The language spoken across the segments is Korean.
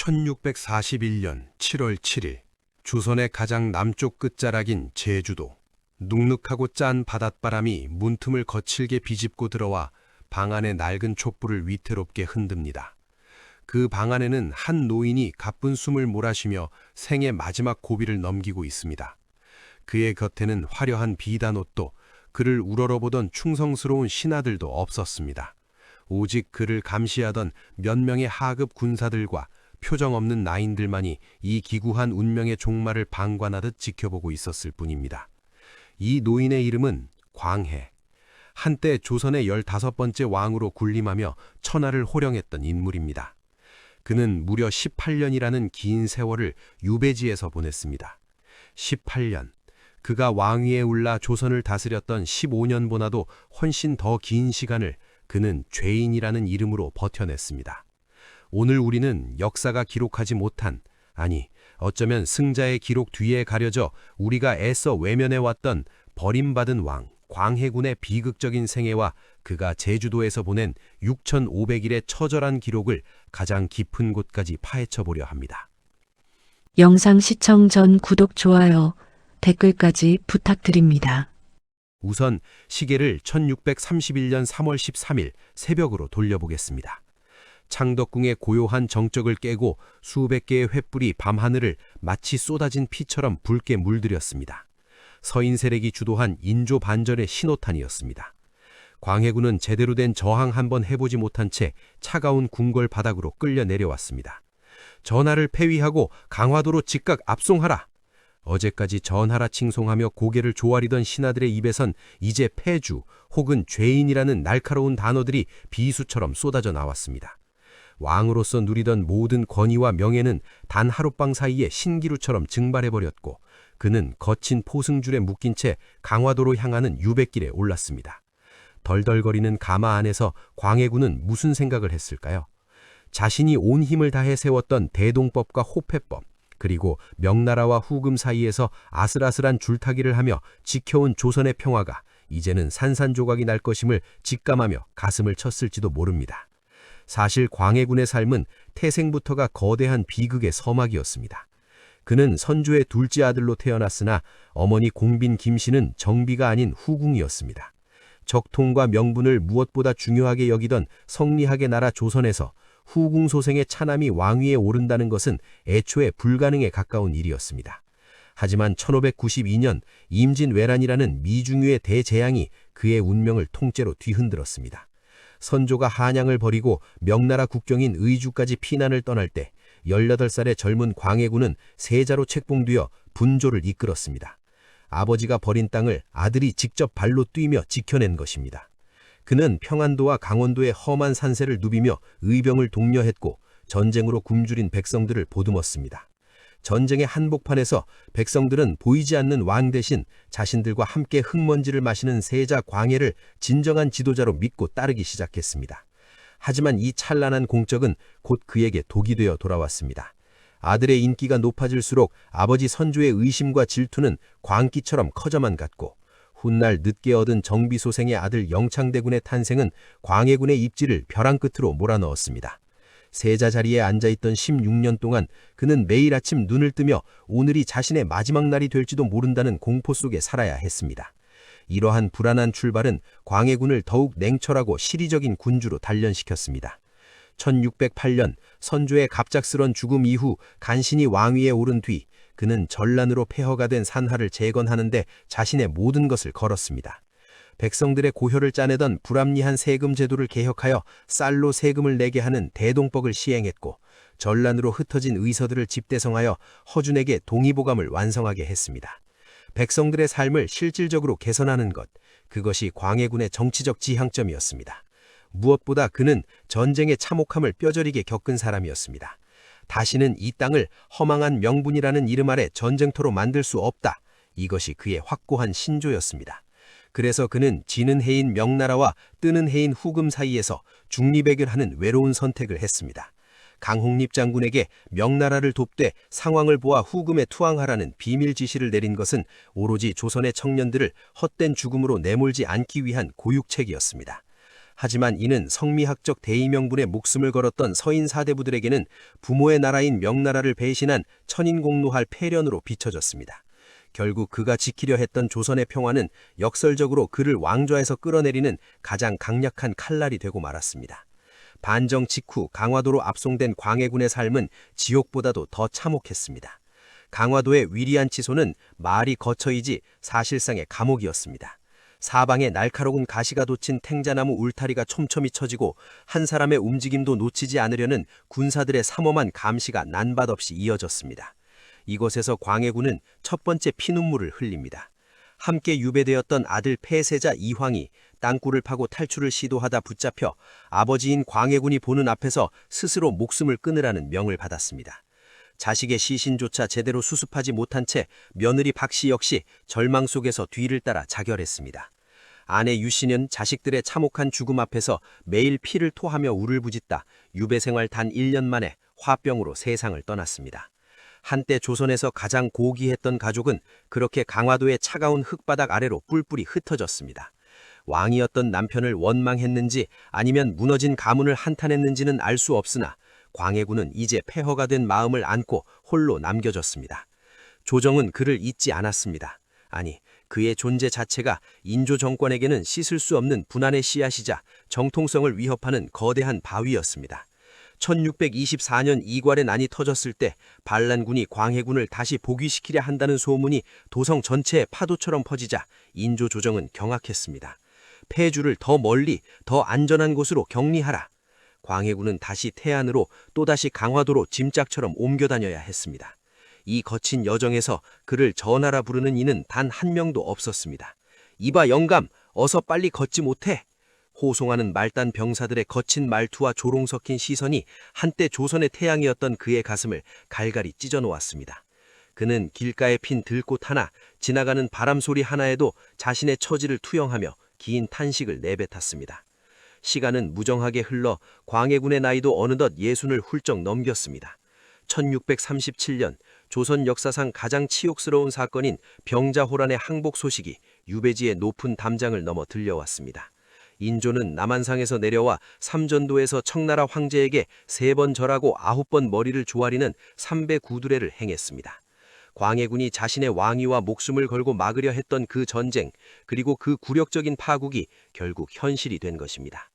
1641년 7월 7일 조선의 가장 남쪽 끝자락인 제주도. 눅눅하고 짠 바닷바람이 문틈을 거칠게 비집고 들어와 방 안의 낡은 촛불을 위태롭게 흔듭니다. 그 방 안에는 한 노인이 가쁜 숨을 몰아쉬며 생의 마지막 고비를 넘기고 있습니다. 그의 곁에는 화려한 비단옷도 그를 우러러보던 충성스러운 신하들도 없었습니다. 오직 그를 감시하던 몇 명의 하급 군사들과 표정 없는 나인들만이 이 기구한 운명의 종말을 방관하듯 지켜보고 있었을 뿐입니다. 이 노인의 이름은 광해. 한때 조선의 15번째 왕으로 군림하며 천하를 호령했던 인물입니다. 그는 무려 18년이라는 긴 세월을 유배지에서 보냈습니다. 18년. 그가 왕위에 올라 조선을 다스렸던 15년보다도 훨씬 더 긴 시간을 그는 죄인이라는 이름으로 버텨냈습니다. 오늘 우리는 역사가 기록하지 못한, 아니 어쩌면 승자의 기록 뒤에 가려져 우리가 애써 외면해왔던 버림받은 왕 광해군의 비극적인 생애와 그가 제주도에서 보낸 6,500일의 처절한 기록을 가장 깊은 곳까지 파헤쳐보려 합니다. 영상 시청 전 구독, 좋아요, 댓글까지 부탁드립니다. 우선 시계를 1631년 3월 13일 새벽으로 돌려보겠습니다. 창덕궁의 고요한 정적을 깨고 수백 개의 횃불이 밤하늘을 마치 쏟아진 피처럼 붉게 물들였습니다. 서인세력이 주도한 인조 반전의 신호탄이었습니다. 광해군은 제대로 된 저항 한번 해보지 못한 채 차가운 궁궐 바닥으로 끌려 내려왔습니다. 전하를 폐위하고 강화도로 즉각 압송하라! 어제까지 전하라 칭송하며 고개를 조아리던 신하들의 입에선 이제 패주 혹은 죄인이라는 날카로운 단어들이 비수처럼 쏟아져 나왔습니다. 왕으로서 누리던 모든 권위와 명예는 단 하룻밤 사이에 신기루처럼 증발해버렸고 그는 거친 포승줄에 묶인 채 강화도로 향하는 유백길에 올랐습니다. 덜덜거리는 가마 안에서 광해군은 무슨 생각을 했을까요? 자신이 온 힘을 다해 세웠던 대동법과 호패법, 그리고 명나라와 후금 사이에서 아슬아슬한 줄타기를 하며 지켜온 조선의 평화가 이제는 산산조각이 날 것임을 직감하며 가슴을 쳤을지도 모릅니다. 사실 광해군의 삶은 태생부터가 거대한 비극의 서막이었습니다. 그는 선조의 둘째 아들로 태어났으나 어머니 공빈 김씨는 정비가 아닌 후궁이었습니다. 적통과 명분을 무엇보다 중요하게 여기던 성리학의 나라 조선에서 후궁 소생의 차남이 왕위에 오른다는 것은 애초에 불가능에 가까운 일이었습니다. 하지만 1592년 임진왜란이라는 미중유의 대재앙이 그의 운명을 통째로 뒤흔들었습니다. 선조가 한양을 버리고 명나라 국경인 의주까지 피난을 떠날 때 18살의 젊은 광해군은 세자로 책봉되어 분조를 이끌었습니다. 아버지가 버린 땅을 아들이 직접 발로 뛰며 지켜낸 것입니다. 그는 평안도와 강원도의 험한 산세를 누비며 의병을 독려했고 전쟁으로 굶주린 백성들을 보듬었습니다. 전쟁의 한복판에서 백성들은 보이지 않는 왕 대신 자신들과 함께 흙먼지를 마시는 세자 광해를 진정한 지도자로 믿고 따르기 시작했습니다. 하지만 이 찬란한 공적은 곧 그에게 독이 되어 돌아왔습니다. 아들의 인기가 높아질수록 아버지 선조의 의심과 질투는 광기처럼 커져만 갔고 훗날 늦게 얻은 정비소생의 아들 영창대군의 탄생은 광해군의 입지를 벼랑 끝으로 몰아넣었습니다. 세자 자리에 앉아있던 16년 동안 그는 매일 아침 눈을 뜨며 오늘이 자신의 마지막 날이 될지도 모른다는 공포 속에 살아야 했습니다. 이러한 불안한 출발은 광해군을 더욱 냉철하고 시리적인 군주로 단련시켰습니다. 1608년 선조의 갑작스런 죽음 이후 간신히 왕위에 오른 뒤 그는 전란으로 폐허가 된 산하를 재건하는 데 자신의 모든 것을 걸었습니다. 백성들의 고혈을 짜내던 불합리한 세금 제도를 개혁하여 쌀로 세금을 내게 하는 대동법을 시행했고 전란으로 흩어진 의서들을 집대성하여 허준에게 동의보감을 완성하게 했습니다. 백성들의 삶을 실질적으로 개선하는 것, 그것이 광해군의 정치적 지향점이었습니다. 무엇보다 그는 전쟁의 참혹함을 뼈저리게 겪은 사람이었습니다. 다시는 이 땅을 허망한 명분이라는 이름 아래 전쟁터로 만들 수 없다. 이것이 그의 확고한 신조였습니다. 그래서 그는 지는 해인 명나라와 뜨는 해인 후금 사이에서 중립액을 하는 외로운 선택을 했습니다. 강홍립 장군에게 명나라를 돕되 상황을 보아 후금에 투항하라는 비밀 지시를 내린 것은 오로지 조선의 청년들을 헛된 죽음으로 내몰지 않기 위한 고육책이었습니다. 하지만 이는 성미학적 대의명분에 목숨을 걸었던 서인 사대부들에게는 부모의 나라인 명나라를 배신한 천인공노할 패련으로 비춰졌습니다. 결국 그가 지키려 했던 조선의 평화는 역설적으로 그를 왕좌에서 끌어내리는 가장 강력한 칼날이 되고 말았습니다. 반정 직후 강화도로 압송된 광해군의 삶은 지옥보다도 더 참혹했습니다. 강화도의 위리한 치소는 말이 거처이지 사실상의 감옥이었습니다. 사방에 날카로운 가시가 돋친 탱자나무 울타리가 촘촘히 쳐지고 한 사람의 움직임도 놓치지 않으려는 군사들의 삼엄한 감시가 난밭없이 이어졌습니다. 이곳에서 광해군은 첫 번째 피눈물을 흘립니다. 함께 유배되었던 아들 폐세자 이황이 땅굴을 파고 탈출을 시도하다 붙잡혀 아버지인 광해군이 보는 앞에서 스스로 목숨을 끊으라는 명을 받았습니다. 자식의 시신조차 제대로 수습하지 못한 채 며느리 박씨 역시 절망 속에서 뒤를 따라 자결했습니다. 아내 유씨는 자식들의 참혹한 죽음 앞에서 매일 피를 토하며 울부짖다 유배 생활 단 1년 만에 화병으로 세상을 떠났습니다. 한때 조선에서 가장 고귀했던 가족은 그렇게 강화도의 차가운 흙바닥 아래로 뿔뿔이 흩어졌습니다. 왕이었던 남편을 원망했는지 아니면 무너진 가문을 한탄했는지는 알 수 없으나 광해군은 이제 폐허가 된 마음을 안고 홀로 남겨졌습니다. 조정은 그를 잊지 않았습니다. 아니, 그의 존재 자체가 인조 정권에게는 씻을 수 없는 분한의 씨앗이자 정통성을 위협하는 거대한 바위였습니다. 1624년 이괄의 난이 터졌을 때 반란군이 광해군을 다시 복위시키려 한다는 소문이 도성 전체에 파도처럼 퍼지자 인조 조정은 경악했습니다. 폐주를 더 멀리, 더 안전한 곳으로 격리하라. 광해군은 다시 태안으로 또다시 강화도로 짐짝처럼 옮겨 다녀야 했습니다. 이 거친 여정에서 그를 전하라 부르는 이는 단 한 명도 없었습니다. 이봐 영감, 어서 빨리 걷지 못해. 호송하는 말단 병사들의 거친 말투와 조롱 섞인 시선이 한때 조선의 태양이었던 그의 가슴을 갈갈이 찢어 놓았습니다. 그는 길가에 핀 들꽃 하나, 지나가는 바람 소리 하나에도 자신의 처지를 투영하며 긴 탄식을 내뱉었습니다. 시간은 무정하게 흘러 광해군의 나이도 어느덧 60을 훌쩍 넘겼습니다. 1637년 조선 역사상 가장 치욕스러운 사건인 병자호란의 항복 소식이 유배지의 높은 담장을 넘어 들려왔습니다. 인조는 남한상에서 내려와 삼전도에서 청나라 황제에게 3번 절하고 9번 머리를 조아리는 삼배 구두례를 행했습니다. 광해군이 자신의 왕위와 목숨을 걸고 막으려 했던 그 전쟁, 그리고 그 굴욕적인 파국이 결국 현실이 된 것입니다.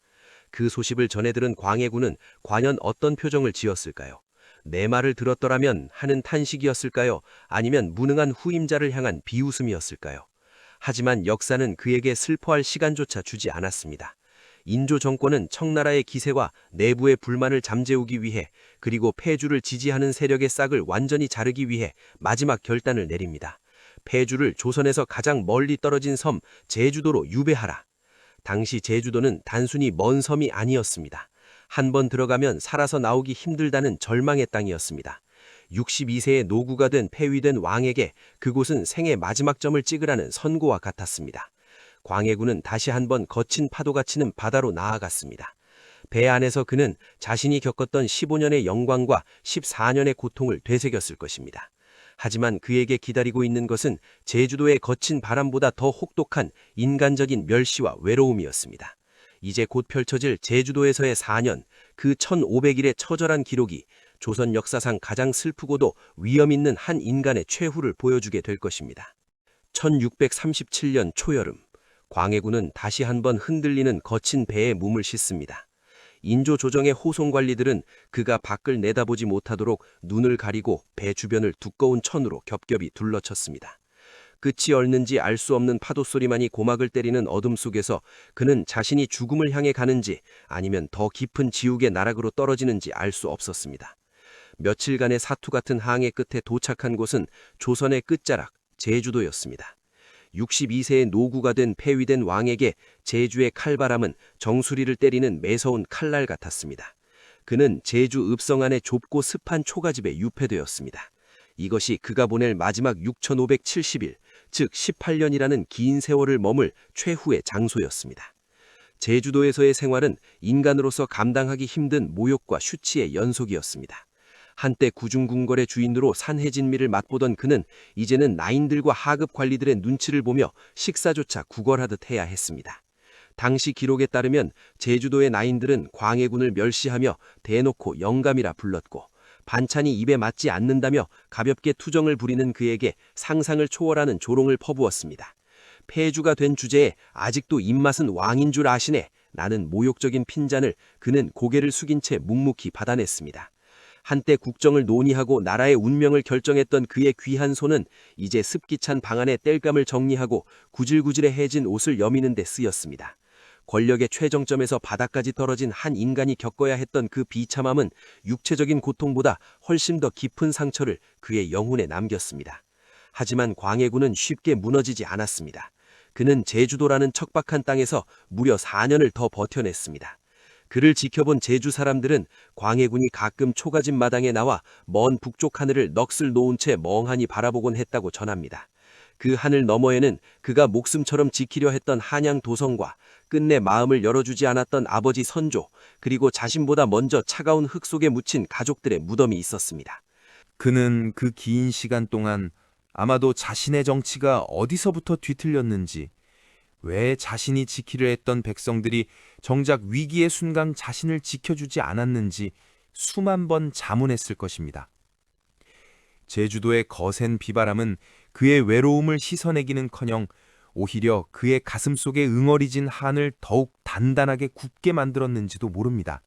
그 소식을 전해 들은 광해군은 과연 어떤 표정을 지었을까요? 내 말을 들었더라면 하는 탄식이었을까요? 아니면 무능한 후임자를 향한 비웃음이었을까요? 하지만 역사는 그에게 슬퍼할 시간조차 주지 않았습니다. 인조 정권은 청나라의 기세와 내부의 불만을 잠재우기 위해, 그리고 폐주를 지지하는 세력의 싹을 완전히 자르기 위해 마지막 결단을 내립니다. 폐주를 조선에서 가장 멀리 떨어진 섬 제주도로 유배하라. 당시 제주도는 단순히 먼 섬이 아니었습니다. 한 번 들어가면 살아서 나오기 힘들다는 절망의 땅이었습니다. 62세의 노구가 된 폐위된 왕에게 그곳은 생의 마지막 점을 찍으라는 선고와 같았습니다. 광해군은 다시 한번 거친 파도가 치는 바다로 나아갔습니다. 배 안에서 그는 자신이 겪었던 15년의 영광과 14년의 고통을 되새겼을 것입니다. 하지만 그에게 기다리고 있는 것은 제주도의 거친 바람보다 더 혹독한 인간적인 멸시와 외로움이었습니다. 이제 곧 펼쳐질 제주도에서의 4년, 그 1500일의 처절한 기록이 조선 역사상 가장 슬프고도 위험 있는 한 인간의 최후를 보여주게 될 것입니다. 1637년 초여름, 광해군은 다시 한번 흔들리는 거친 배에 몸을 싣습니다. 인조 조정의 호송 관리들은 그가 밖을 내다보지 못하도록 눈을 가리고 배 주변을 두꺼운 천으로 겹겹이 둘러쳤습니다. 끝이 얼는지 알 수 없는 파도 소리만이 고막을 때리는 어둠 속에서 그는 자신이 죽음을 향해 가는지 아니면 더 깊은 지옥의 나락으로 떨어지는지 알 수 없었습니다. 며칠간의 사투 같은 항해 끝에 도착한 곳은 조선의 끝자락 제주도였습니다. 62세의 노구가 된 폐위된 왕에게 제주의 칼바람은 정수리를 때리는 매서운 칼날 같았습니다. 그는 제주 읍성 안의 좁고 습한 초가집에 유폐되었습니다. 이것이 그가 보낼 마지막 6570일, 즉 18년이라는 긴 세월을 머물 최후의 장소였습니다. 제주도에서의 생활은 인간으로서 감당하기 힘든 모욕과 휴치의 연속이었습니다. 한때 구중궁궐의 주인으로 산해진미를 맛보던 그는 이제는 나인들과 하급 관리들의 눈치를 보며 식사조차 구걸하듯 해야 했습니다. 당시 기록에 따르면 제주도의 나인들은 광해군을 멸시하며 대놓고 영감이라 불렀고, 반찬이 입에 맞지 않는다며 가볍게 투정을 부리는 그에게 상상을 초월하는 조롱을 퍼부었습니다. 폐주가 된 주제에 아직도 입맛은 왕인 줄 아시네. 라는 모욕적인 핀잔을 그는 고개를 숙인 채 묵묵히 받아냈습니다. 한때 국정을 논의하고 나라의 운명을 결정했던 그의 귀한 손은 이제 습기 찬 방 안의 땔감을 정리하고 구질구질해진 옷을 여미는 데 쓰였습니다. 권력의 최정점에서 바닥까지 떨어진 한 인간이 겪어야 했던 그 비참함은 육체적인 고통보다 훨씬 더 깊은 상처를 그의 영혼에 남겼습니다. 하지만 광해군은 쉽게 무너지지 않았습니다. 그는 제주도라는 척박한 땅에서 무려 4년을 더 버텨냈습니다. 그를 지켜본 제주 사람들은 광해군이 가끔 초가집 마당에 나와 먼 북쪽 하늘을 넋을 놓은 채 멍하니 바라보곤 했다고 전합니다. 그 하늘 너머에는 그가 목숨처럼 지키려 했던 한양 도성과 끝내 마음을 열어주지 않았던 아버지 선조, 그리고 자신보다 먼저 차가운 흙 속에 묻힌 가족들의 무덤이 있었습니다. 그는 그 긴 시간 동안 아마도 자신의 정치가 어디서부터 뒤틀렸는지, 왜 자신이 지키려 했던 백성들이 정작 위기의 순간 자신을 지켜주지 않았는지 수만 번 자문했을 것입니다. 제주도의 거센 비바람은 그의 외로움을 씻어내기는커녕 오히려 그의 가슴 속에 응어리진 한을 더욱 단단하게 굳게 만들었는지도 모릅니다.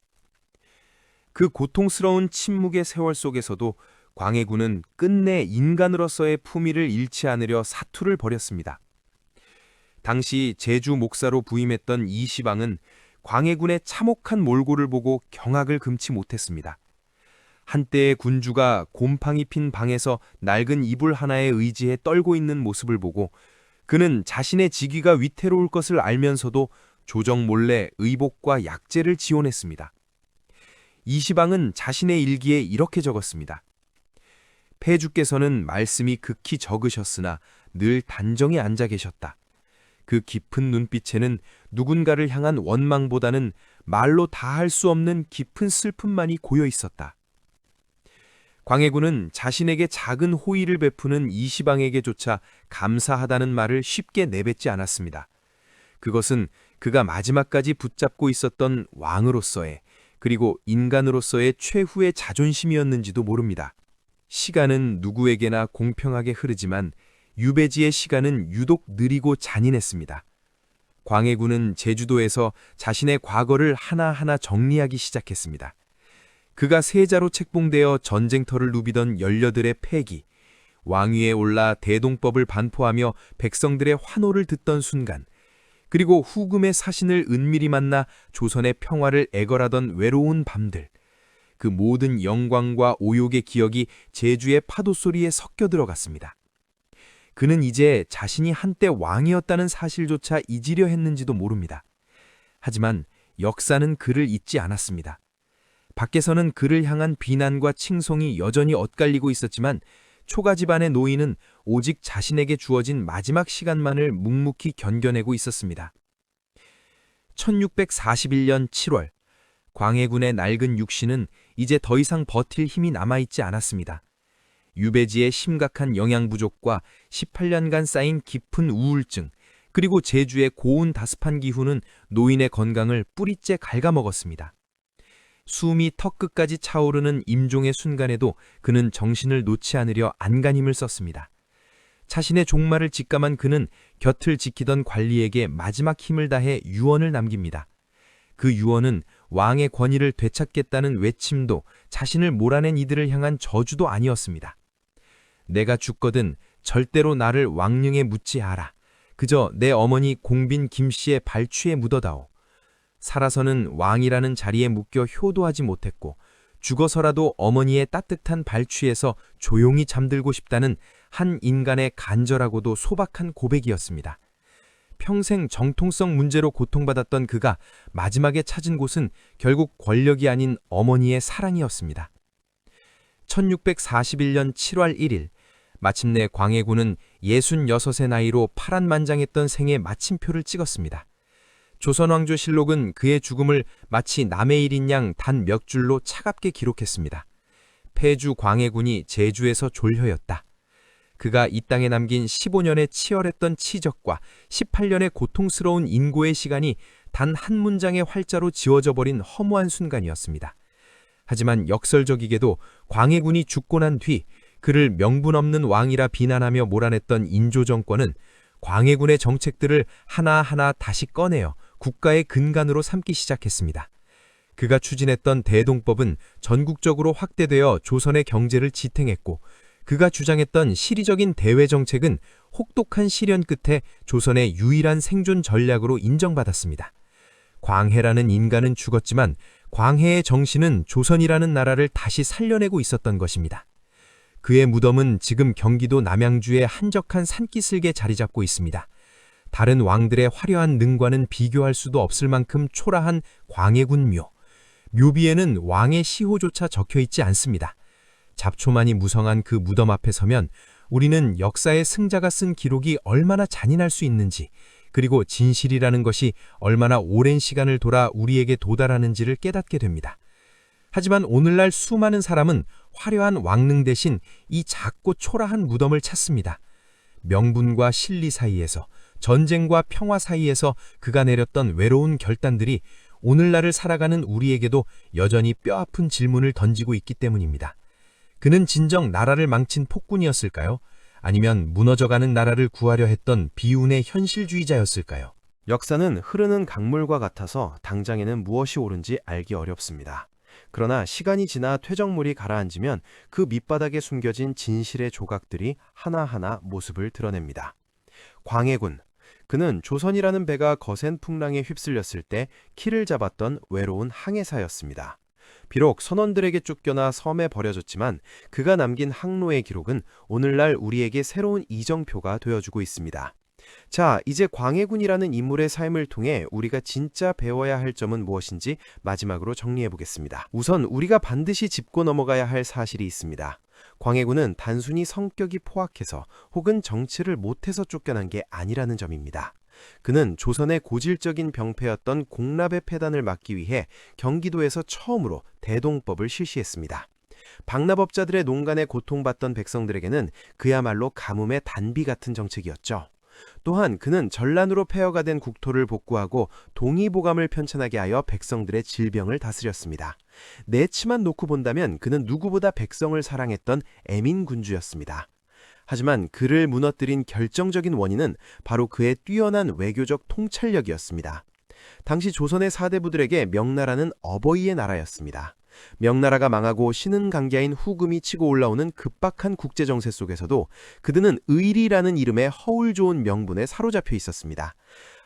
그 고통스러운 침묵의 세월 속에서도 광해군은 끝내 인간으로서의 품위를 잃지 않으려 사투를 벌였습니다. 당시 제주 목사로 부임했던 이시방은 광해군의 참혹한 몰골을 보고 경악을 금치 못했습니다. 한때의 군주가 곰팡이 핀 방에서 낡은 이불 하나에 의지해 떨고 있는 모습을 보고 그는 자신의 직위가 위태로울 것을 알면서도 조정 몰래 의복과 약재를 지원했습니다. 이시방은 자신의 일기에 이렇게 적었습니다. 폐주께서는 말씀이 극히 적으셨으나 늘 단정히 앉아 계셨다. 그 깊은 눈빛에는 누군가를 향한 원망보다는 말로 다할 수 없는 깊은 슬픔만이 고여 있었다. 광해군은 자신에게 작은 호의를 베푸는 이시방에게조차 감사하다는 말을 쉽게 내뱉지 않았습니다. 그것은 그가 마지막까지 붙잡고 있었던 왕으로서의, 그리고 인간으로서의 최후의 자존심이었는지도 모릅니다. 시간은 누구에게나 공평하게 흐르지만 유배지의 시간은 유독 느리고 잔인했습니다. 광해군은 제주도에서 자신의 과거를 하나하나 정리하기 시작했습니다. 그가 세자로 책봉되어 전쟁터를 누비던 연려들의 패기, 왕위에 올라 대동법을 반포하며 백성들의 환호를 듣던 순간, 그리고 후금의 사신을 은밀히 만나 조선의 평화를 애걸하던 외로운 밤들, 그 모든 영광과 오욕의 기억이 제주의 파도소리에 섞여 들어갔습니다. 그는 이제 자신이 한때 왕이었다는 사실조차 잊으려 했는지도 모릅니다. 하지만 역사는 그를 잊지 않았습니다. 밖에서는 그를 향한 비난과 칭송이 여전히 엇갈리고 있었지만 초가집안의 노인은 오직 자신에게 주어진 마지막 시간만을 묵묵히 견뎌내고 있었습니다. 1641년 7월, 광해군의 낡은 육신은 이제 더 이상 버틸 힘이 남아있지 않았습니다. 유배지의 심각한 영양 부족과 18년간 쌓인 깊은 우울증, 그리고 제주의 고온 다습한 기후는 노인의 건강을 뿌리째 갉아먹었습니다. 숨이 턱끝까지 차오르는 임종의 순간에도 그는 정신을 놓지 않으려 안간힘을 썼습니다. 자신의 종말을 직감한 그는 곁을 지키던 관리에게 마지막 힘을 다해 유언을 남깁니다. 그 유언은 왕의 권위를 되찾겠다는 외침도 자신을 몰아낸 이들을 향한 저주도 아니었습니다. 내가 죽거든 절대로 나를 왕릉에 묻지 않아. 그저 내 어머니 공빈 김씨의 발취에 묻어다오. 살아서는 왕이라는 자리에 묶여 효도하지 못했고 죽어서라도 어머니의 따뜻한 발취에서 조용히 잠들고 싶다는 한 인간의 간절하고도 소박한 고백이었습니다. 평생 정통성 문제로 고통받았던 그가 마지막에 찾은 곳은 결국 권력이 아닌 어머니의 사랑이었습니다. 1641년 7월 1일, 마침내 광해군은 66의 나이로 파란만장했던 생애 마침표를 찍었습니다. 조선왕조실록은 그의 죽음을 마치 남의 일인 양 단 몇 줄로 차갑게 기록했습니다. 폐주 광해군이 제주에서 졸혀였다. 그가 이 땅에 남긴 15년의 치열했던 치적과 18년의 고통스러운 인고의 시간이 단 한 문장의 활자로 지워져 버린 허무한 순간이었습니다. 하지만 역설적이게도 광해군이 죽고 난 뒤 그를 명분 없는 왕이라 비난하며 몰아냈던 인조 정권은 광해군의 정책들을 하나하나 다시 꺼내어 국가의 근간으로 삼기 시작했습니다. 그가 추진했던 대동법은 전국적으로 확대되어 조선의 경제를 지탱했고, 그가 주장했던 시리적인 대외 정책은 혹독한 시련 끝에 조선의 유일한 생존 전략으로 인정받았습니다. 광해라는 인간은 죽었지만 광해의 정신은 조선이라는 나라를 다시 살려내고 있었던 것입니다. 그의 무덤은 지금 경기도 남양주의 한적한 산기슭에 자리 잡고 있습니다. 다른 왕들의 화려한 능과는 비교할 수도 없을 만큼 초라한 광해군 묘. 묘비에는 왕의 시호조차 적혀있지 않습니다. 잡초만이 무성한 그 무덤 앞에 서면 우리는 역사의 승자가 쓴 기록이 얼마나 잔인할 수 있는지, 그리고 진실이라는 것이 얼마나 오랜 시간을 돌아 우리에게 도달하는지를 깨닫게 됩니다. 하지만 오늘날 수많은 사람은 화려한 왕릉 대신 이 작고 초라한 무덤을 찾습니다. 명분과 실리 사이에서, 전쟁과 평화 사이에서 그가 내렸던 외로운 결단들이 오늘날을 살아가는 우리에게도 여전히 뼈아픈 질문을 던지고 있기 때문입니다. 그는 진정 나라를 망친 폭군이었을까요? 아니면 무너져가는 나라를 구하려 했던 비운의 현실주의자였을까요? 역사는 흐르는 강물과 같아서 당장에는 무엇이 옳은지 알기 어렵습니다. 그러나 시간이 지나 퇴적물이 가라앉으면 그 밑바닥에 숨겨진 진실의 조각들이 하나하나 모습을 드러냅니다. 광해군, 그는 조선이라는 배가 거센 풍랑에 휩쓸렸을 때 키를 잡았던 외로운 항해사였습니다. 비록 선원들에게 쫓겨나 섬에 버려졌지만 그가 남긴 항로의 기록은 오늘날 우리에게 새로운 이정표가 되어주고 있습니다. 자, 이제 광해군이라는 인물의 삶을 통해 우리가 진짜 배워야 할 점은 무엇인지 마지막으로 정리해 보겠습니다. 우선 우리가 반드시 짚고 넘어가야 할 사실이 있습니다. 광해군은 단순히 성격이 포악해서 혹은 정치를 못해서 쫓겨난 게 아니라는 점입니다. 그는 조선의 고질적인 병폐였던 공납의 폐단을 막기 위해 경기도에서 처음으로 대동법을 실시했습니다. 방나법자들의 농간에 고통받던 백성들에게는 그야말로 가뭄의 단비 같은 정책이었죠. 또한 그는 전란으로 폐허가 된 국토를 복구하고 동의보감을 편찬하게 하여 백성들의 질병을 다스렸습니다. 내치만 놓고 본다면 그는 누구보다 백성을 사랑했던 애민군주였습니다. 하지만 그를 무너뜨린 결정적인 원인은 바로 그의 뛰어난 외교적 통찰력이었습니다. 당시 조선의 사대부들에게 명나라는 어버이의 나라였습니다. 명나라가 망하고 신흥강자인 후금이 치고 올라오는 급박한 국제정세 속에서도 그들은 의리라는 이름의 허울 좋은 명분에 사로잡혀 있었습니다.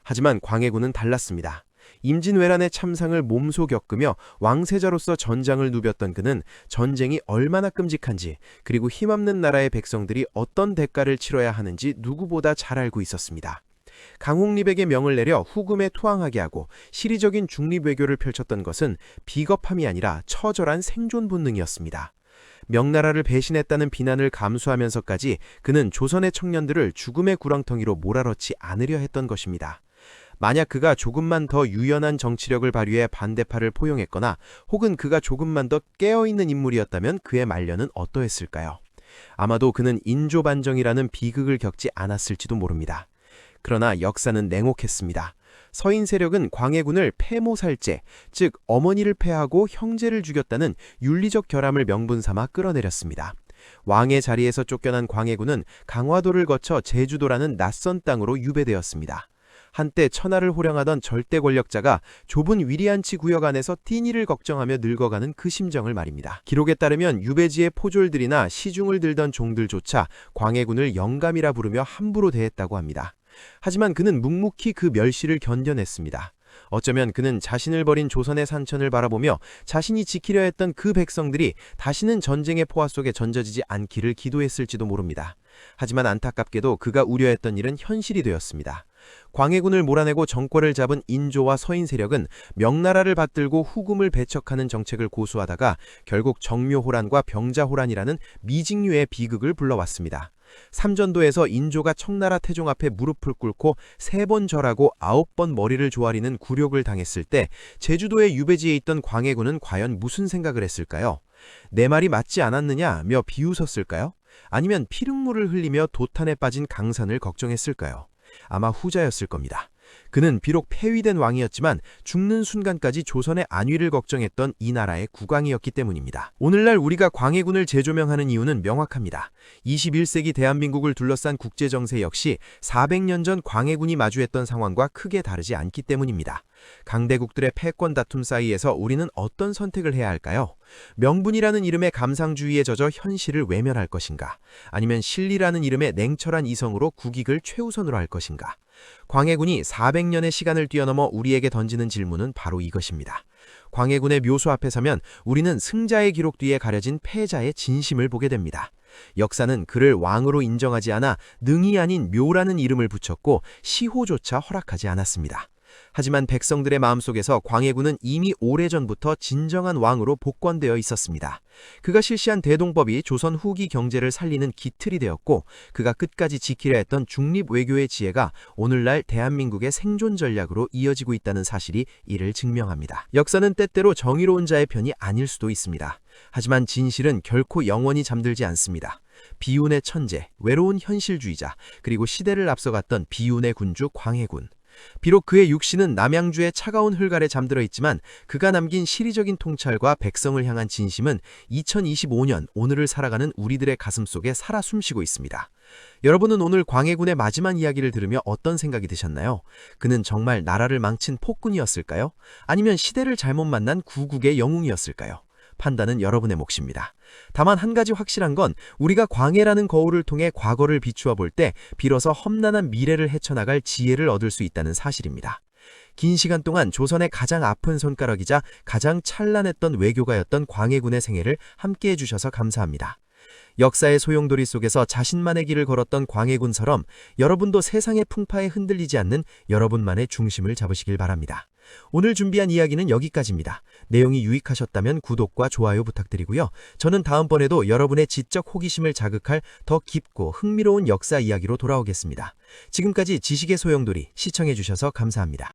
하지만 광해군은 달랐습니다. 임진왜란의 참상을 몸소 겪으며 왕세자로서 전장을 누볐던 그는 전쟁이 얼마나 끔찍한지, 그리고 힘없는 나라의 백성들이 어떤 대가를 치러야 하는지 누구보다 잘 알고 있었습니다. 강홍립에게 명을 내려 후금에 투항하게 하고 시리적인 중립외교를 펼쳤던 것은 비겁함이 아니라 처절한 생존 본능이었습니다. 명나라를 배신했다는 비난을 감수하면서까지 그는 조선의 청년들을 죽음의 구렁텅이로 몰아넣지 않으려 했던 것입니다. 만약 그가 조금만 더 유연한 정치력을 발휘해 반대파를 포용했거나 혹은 그가 조금만 더 깨어있는 인물이었다면 그의 말년은 어떠했을까요? 아마도 그는 인조반정이라는 비극을 겪지 않았을지도 모릅니다. 그러나 역사는 냉혹했습니다. 서인 세력은 광해군을 폐모살제, 즉 어머니를 폐하고 형제를 죽였다는 윤리적 결함을 명분 삼아 끌어내렸습니다. 왕의 자리에서 쫓겨난 광해군은 강화도를 거쳐 제주도라는 낯선 땅으로 유배되었습니다. 한때 천하를 호령하던 절대 권력자가 좁은 위리안치 구역 안에서 띠니를 걱정하며 늙어가는 그 심정을 말입니다. 기록에 따르면 유배지의 포졸들이나 시중을 들던 종들조차 광해군을 영감이라 부르며 함부로 대했다고 합니다. 하지만 그는 묵묵히 그 멸시를 견뎌냈습니다. 어쩌면 그는 자신을 버린 조선의 산천을 바라보며 자신이 지키려 했던 그 백성들이 다시는 전쟁의 포화 속에 던져지지 않기를 기도했을지도 모릅니다. 하지만 안타깝게도 그가 우려했던 일은 현실이 되었습니다. 광해군을 몰아내고 정권을 잡은 인조와 서인 세력은 명나라를 받들고 후금을 배척하는 정책을 고수하다가 결국 정묘호란과 병자호란이라는 미직류의 비극을 불러왔습니다. 삼전도에서 인조가 청나라 태종 앞에 무릎을 꿇고 3번 절하고 9번 머리를 조아리는 굴욕을 당했을 때 제주도의 유배지에 있던 광해군은 과연 무슨 생각을 했을까요? 내 말이 맞지 않았느냐며 비웃었을까요? 아니면 피눈물을 흘리며 도탄에 빠진 강산을 걱정했을까요? 아마 후자였을 겁니다. 그는 비록 폐위된 왕이었지만 죽는 순간까지 조선의 안위를 걱정했던 이 나라의 국왕이었기 때문입니다. 오늘날 우리가 광해군을 재조명하는 이유는 명확합니다. 21세기 대한민국을 둘러싼 국제정세 역시 400년 전 광해군이 마주했던 상황과 크게 다르지 않기 때문입니다. 강대국들의 패권 다툼 사이에서 우리는 어떤 선택을 해야 할까요? 명분이라는 이름의 감상주의에 젖어 현실을 외면할 것인가? 아니면 실리라는 이름의 냉철한 이성으로 국익을 최우선으로 할 것인가? 광해군이 400년의 시간을 뛰어넘어 우리에게 던지는 질문은 바로 이것입니다. 광해군의 묘소 앞에 서면 우리는 승자의 기록 뒤에 가려진 패자의 진심을 보게 됩니다. 역사는 그를 왕으로 인정하지 않아 능이 아닌 묘라는 이름을 붙였고 시호조차 허락하지 않았습니다. 하지만 백성들의 마음속에서 광해군은 이미 오래전부터 진정한 왕으로 복권되어 있었습니다. 그가 실시한 대동법이 조선 후기 경제를 살리는 기틀이 되었고 그가 끝까지 지키려 했던 중립 외교의 지혜가 오늘날 대한민국의 생존 전략으로 이어지고 있다는 사실이 이를 증명합니다. 역사는 때때로 정의로운 자의 편이 아닐 수도 있습니다. 하지만 진실은 결코 영원히 잠들지 않습니다. 비운의 천재, 외로운 현실주의자, 그리고 시대를 앞서갔던 비운의 군주 광해군. 비록 그의 육신은 남양주의 차가운 흙아래 잠들어 있지만 그가 남긴 시리적인 통찰과 백성을 향한 진심은 2025년 오늘을 살아가는 우리들의 가슴 속에 살아 숨쉬고 있습니다. 여러분은 오늘 광해군의 마지막 이야기를 들으며 어떤 생각이 드셨나요? 그는 정말 나라를 망친 폭군이었을까요? 아니면 시대를 잘못 만난 구국의 영웅이었을까요? 판단은 여러분의 몫입니다. 다만 한 가지 확실한 건 우리가 광해라는 거울을 통해 과거를 비추어 볼 때 비로소 험난한 미래를 헤쳐나갈 지혜를 얻을 수 있다는 사실입니다. 긴 시간 동안 조선의 가장 아픈 손가락이자 가장 찬란했던 외교가였던 광해군의 생애를 함께해 주셔서 감사합니다. 역사의 소용돌이 속에서 자신만의 길을 걸었던 광해군처럼 여러분도 세상의 풍파에 흔들리지 않는 여러분만의 중심을 잡으시길 바랍니다. 오늘 준비한 이야기는 여기까지입니다. 내용이 유익하셨다면 구독과 좋아요 부탁드리고요. 저는 다음번에도 여러분의 지적 호기심을 자극할 더 깊고 흥미로운 역사 이야기로 돌아오겠습니다. 지금까지 지식의 소용돌이 시청해주셔서 감사합니다.